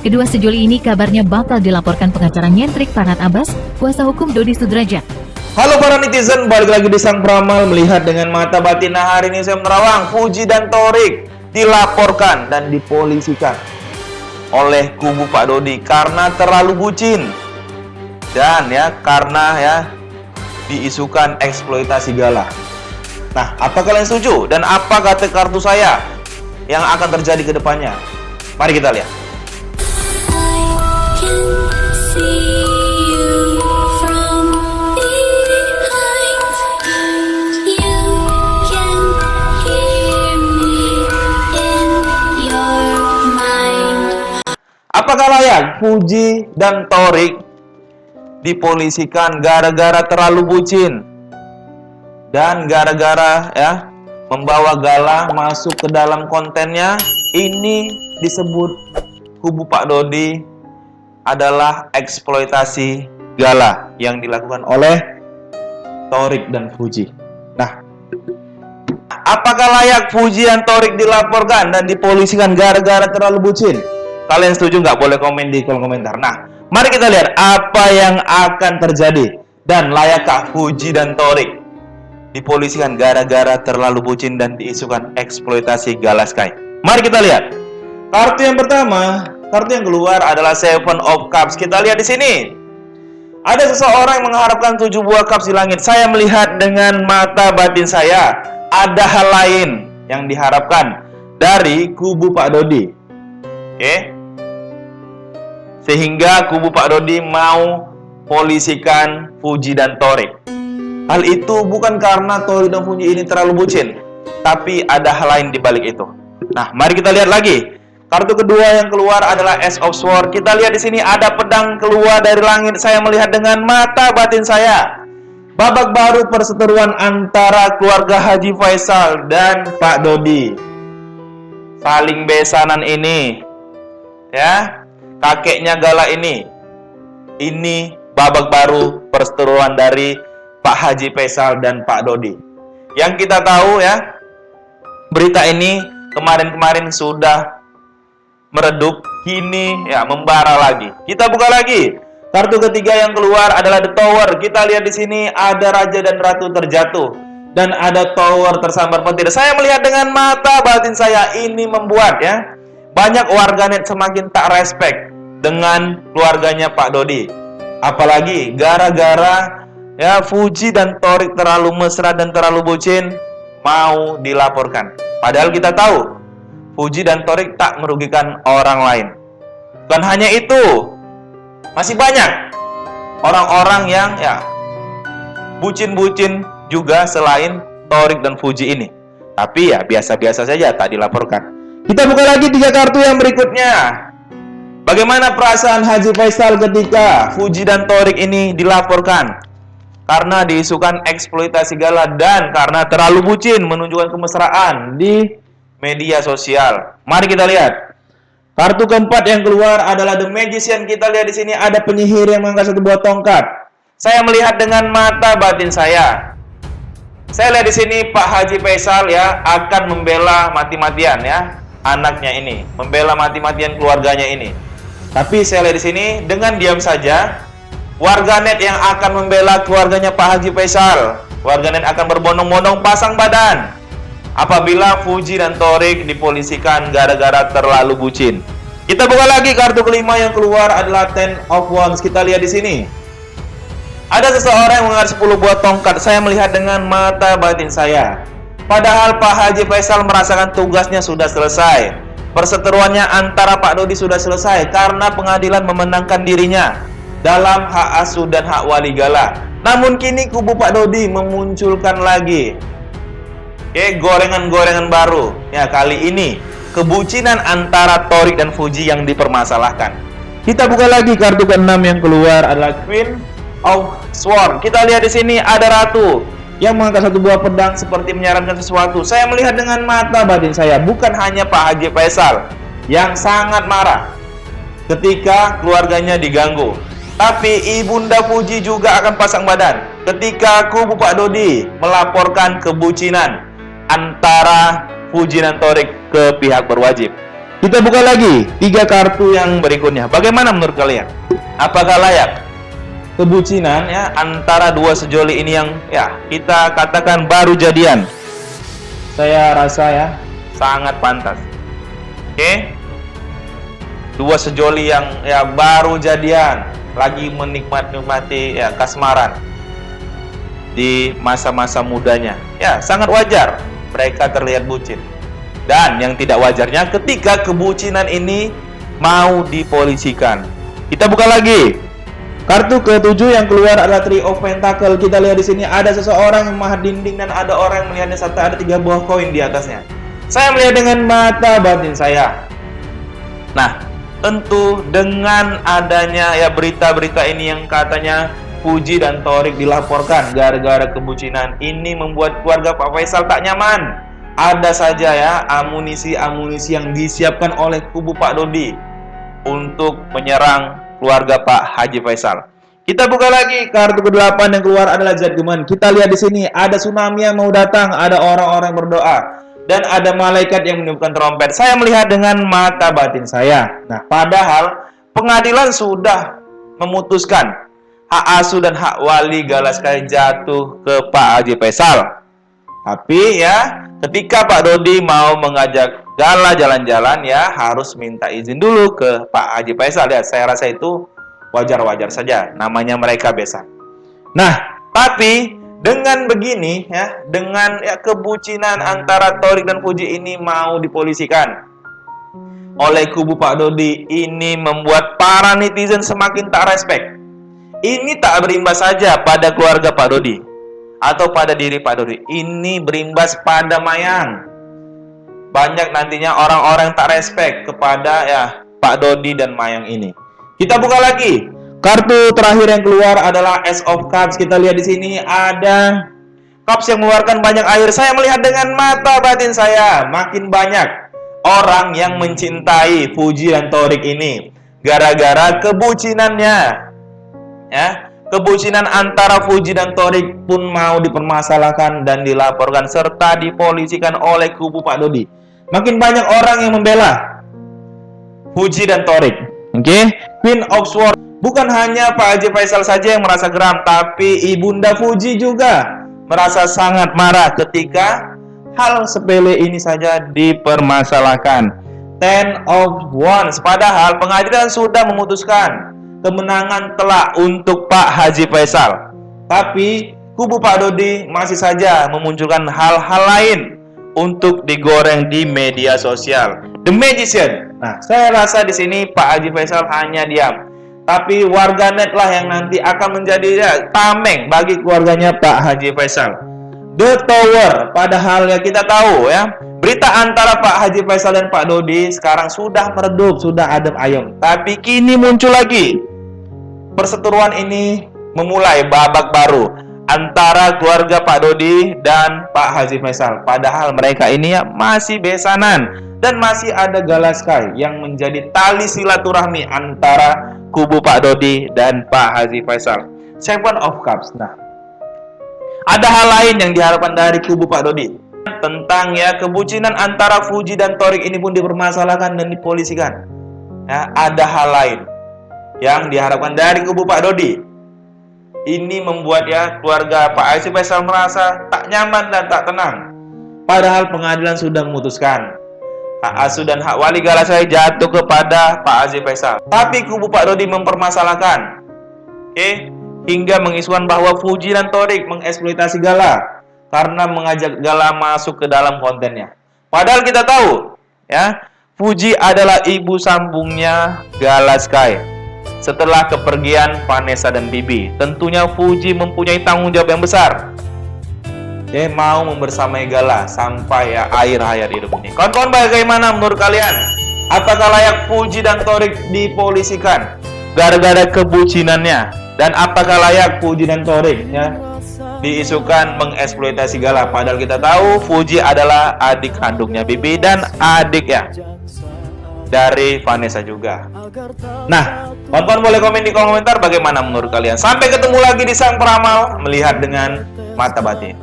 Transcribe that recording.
Kedua sejoli ini kabarnya bakal dilaporkan pengacara nyentrik Farhad Abbas, kuasa hukum Dodi Sudrajat. Halo para netizen, balik lagi di Sang Peramal melihat dengan mata batin. Nah, hari ini saya menerawang Fuji dan Thorik dilaporkan dan dipolisikan oleh kubu Pak Dodi karena terlalu bucin dan karena diisukan eksploitasi gala. Nah, apa kalian setuju? Dan apa kata kartu saya yang akan terjadi ke depannya? Mari kita lihat. Apakah layak Fuji dan Thorik dipolisikan gara-gara terlalu bucin dan gara-gara membawa gala masuk ke dalam kontennya? Ini disebut kubu Pak Dodi adalah eksploitasi gala yang dilakukan oleh Thorik dan Fuji. Nah, apakah layak Fuji dan Thorik dilaporkan dan dipolisikan gara-gara terlalu bucin? Kalian setuju nggak? Boleh komen di kolom komentar. Nah, mari kita lihat apa yang akan terjadi dan layakkah Fuji dan Thorik dipolisikan gara-gara terlalu bucin dan diisukan eksploitasi gala Sky. Mari kita lihat. Kartu yang pertama, kartu yang keluar adalah Seven of Cups. Kita lihat di sini. Ada seseorang yang mengharapkan 7 buah cups di langit. Saya melihat dengan mata batin saya, ada hal lain yang diharapkan dari kubu Pak Dodi. Oke? Sehingga kubu Pak Dodi mau polisikan Fuji dan Thorik. Hal itu bukan karena Thorik dan Fuji ini terlalu bucin, tapi ada hal lain di balik itu. Nah, mari kita lihat lagi. Kartu kedua yang keluar adalah Ace of Swords. Kita lihat di sini ada pedang keluar dari langit. Saya melihat dengan mata batin saya. Babak baru perseteruan antara keluarga Haji Faisal dan Pak Dodi. Saling besanan ini. Kakeknya gala ini babak baru perseteruan dari Pak Haji Faisal dan Pak Dodi. Yang kita tahu berita ini kemarin-kemarin sudah meredup, kini membara lagi. Kita buka lagi. Kartu ketiga yang keluar adalah The Tower. Kita lihat di sini ada raja dan ratu terjatuh dan ada tower tersambar petir. Saya melihat dengan mata batin saya, ini membuat banyak warganet semakin tak respect dengan keluarganya Pak Dodi. Apalagi gara-gara Fuji dan Thorik terlalu mesra dan terlalu bucin, mau dilaporkan. Padahal kita tahu Fuji dan Thorik tak merugikan orang lain. Bukan hanya itu, masih banyak orang-orang yang bucin-bucin juga selain Thorik dan Fuji ini. Tapi biasa-biasa saja, tak dilaporkan. Kita buka lagi 3 kartu yang berikutnya. Bagaimana perasaan Haji Faisal ketika Fuji dan Thorik ini dilaporkan karena diisukan eksploitasi gala dan karena terlalu bucin menunjukkan kemesraan di media sosial. Mari kita lihat. Kartu keempat yang keluar adalah The Magician. Kita lihat di sini ada penyihir yang mengangkat 1 buah tongkat. Saya melihat dengan mata batin saya. Saya lihat di sini Pak Haji Faisal akan membela mati-matian anaknya ini, membela mati-matian keluarganya ini. Tapi saya lihat di sini dengan diam saja warganet yang akan membela keluarganya Pak Haji Faisal, warganet akan berbondong-bondong pasang badan apabila Fuji dan Thorik dipolisikan gara-gara terlalu bucin. Kita buka lagi. Kartu kelima yang keluar adalah Ten of Wands. Kita lihat di sini. Ada seseorang yang mengangkat 10 buah tongkat. Saya melihat dengan mata batin saya. Padahal Pak Haji Faisal merasakan tugasnya sudah selesai. Perseteruannya antara Pak Dodi sudah selesai karena pengadilan memenangkan dirinya dalam hak asuh dan hak wali gala. Namun kini kubu Pak Dodi memunculkan lagi gorengan-gorengan baru. Kali ini kebucinan antara Thorik dan Fuji yang dipermasalahkan. Kita buka lagi. Kartu ke-6 yang keluar adalah Queen of Swords. Kita lihat di sini ada ratu yang mengangkat 1 buah pedang seperti menyarankan sesuatu. Saya melihat dengan mata batin saya, bukan hanya Pak Haji Faisal yang sangat marah ketika keluarganya diganggu, tapi Ibunda Fuji juga akan pasang badan ketika kubu Pak Dodi melaporkan kebucinan antara Fuji dan Thorik ke pihak berwajib. Kita buka lagi 3 kartu yang berikutnya. Bagaimana menurut kalian? Apakah layak kebucinan ya antara dua sejoli ini yang ya kita katakan baru jadian? Saya rasa ya sangat pantas. Oke? Dua sejoli yang ya baru jadian, lagi menikmati ya kasmaran di masa-masa mudanya. Ya, sangat wajar mereka terlihat bucin. Dan yang tidak wajarnya ketika kebucinan ini mau dipolisikan. Kita buka lagi. Kartu ke-7 yang keluar adalah Three of Pentacle. Kita lihat di sini ada seseorang yang memahat dinding dan ada orang yang melihatnya serta ada 3 buah koin di atasnya. Saya melihat dengan mata batin saya. Nah, tentu dengan adanya ya berita-berita ini yang katanya Fuji dan Thorik dilaporkan gara-gara kebucinan, ini membuat keluarga Pak Faisal tak nyaman. Ada saja ya amunisi-amunisi yang disiapkan oleh kubu Pak Dodi untuk menyerang keluarga Pak Haji Faisal. Kita buka lagi kartu ke-8 yang keluar adalah Judgment. Kita lihat di sini ada tsunami yang mau datang, ada orang-orang berdoa dan ada malaikat yang meniupkan trompet. Saya melihat dengan mata batin saya. Nah, padahal pengadilan sudah memutuskan hak asuh dan hak wali Galaskai jatuh ke Pak Haji Faisal. Tapi ya, ketika Pak Dodi mau mengajak Gala jalan-jalan ya harus minta izin dulu ke Pak Haji Faisal ya. Saya rasa itu wajar-wajar saja, namanya mereka besan. Nah, tapi dengan begini ya, dengan ya kebucinan antara Thorik dan Fuji ini mau dipolisikan oleh kubu Pak Dodi, ini membuat para netizen semakin tak respect. Ini tak berimbas saja pada keluarga Pak Dodi atau pada diri Pak Dodi, ini berimbas pada Mayang. Banyak nantinya orang-orang tak respect kepada ya Pak Dodi dan Mayang ini. Kita buka lagi. Kartu terakhir yang keluar adalah Ace of Cups. Kita lihat di sini ada cups yang mengeluarkan banyak air. Saya melihat dengan mata batin saya, makin banyak orang yang mencintai Fuji dan Thorik ini gara-gara kebucinannya. Ya, kebucinan antara Fuji dan Thorik pun mau dipermasalahkan dan dilaporkan serta dipolisikan oleh kubu Pak Dodi. Makin banyak orang yang membela Fuji dan Thorik. Oke, Queen of Swords. Bukan hanya Pak Haji Faisal saja yang merasa geram, tapi Ibunda Fuji juga merasa sangat marah ketika hal sepele ini saja dipermasalahkan. Ten of Wands. Padahal pengadilan sudah memutuskan kemenangan telak untuk Pak Haji Faisal. Tapi kubu Pak Dodi masih saja memunculkan hal-hal lain untuk digoreng di media sosial. The Magician. Nah, saya rasa di sini Pak Haji Faisal hanya diam. Tapi warganet lah yang nanti akan menjadi ya, tameng bagi keluarganya Pak Haji Faisal. The Tower. Padahal ya kita tahu ya, berita antara Pak Haji Faisal dan Pak Dodi sekarang sudah meredup, sudah adem ayem. Tapi kini muncul lagi. Perseteruan ini memulai babak baru antara keluarga Pak Dodi dan Pak Haji Faisal. Padahal mereka ini ya masih besanan dan masih ada Galaskai yang menjadi tali silaturahmi antara kubu Pak Dodi dan Pak Haji Faisal. Seven of Cups. Nah, ada hal lain yang diharapkan dari kubu Pak Dodi tentang ya kebucinan antara Fuji dan Thorik ini pun dipermasalahkan dan dipolisikan. Ya, ada hal lain yang diharapkan dari kubu Pak Dodi. Ini membuat ya keluarga Pak Haji Faisal merasa tak nyaman dan tak tenang. Padahal pengadilan sudah memutuskan hak asuh dan hak wali Galaskai jatuh kepada Pak Haji Faisal. Tapi kubu Pak Dodi mempermasalahkan, hingga mengisukan bahwa Fuji dan Thorik mengeksploitasi Gala karena mengajak Gala masuk ke dalam kontennya. Padahal kita tahu, ya, Fuji adalah ibu sambungnya Galaskai. Setelah kepergian Vanessa dan Bibi, tentunya Fuji mempunyai tanggung jawab yang besar. Dia mau membersamai Gala sampai ya akhir hayat hidup ini. Kawan-kawan, bagaimana menurut kalian? Apakah layak Fuji dan Thorik dipolisikan gara-gara kebucinannya? Dan apakah layak Fuji dan Thorik ya diisukan mengeksploitasi Gala? Padahal kita tahu Fuji adalah adik kandungnya Bibi dan adik ya dari Vanessa juga. Nah, kawan-kawan boleh komen di kolom komentar bagaimana menurut kalian. Sampai ketemu lagi di Sang Peramal melihat dengan mata batin.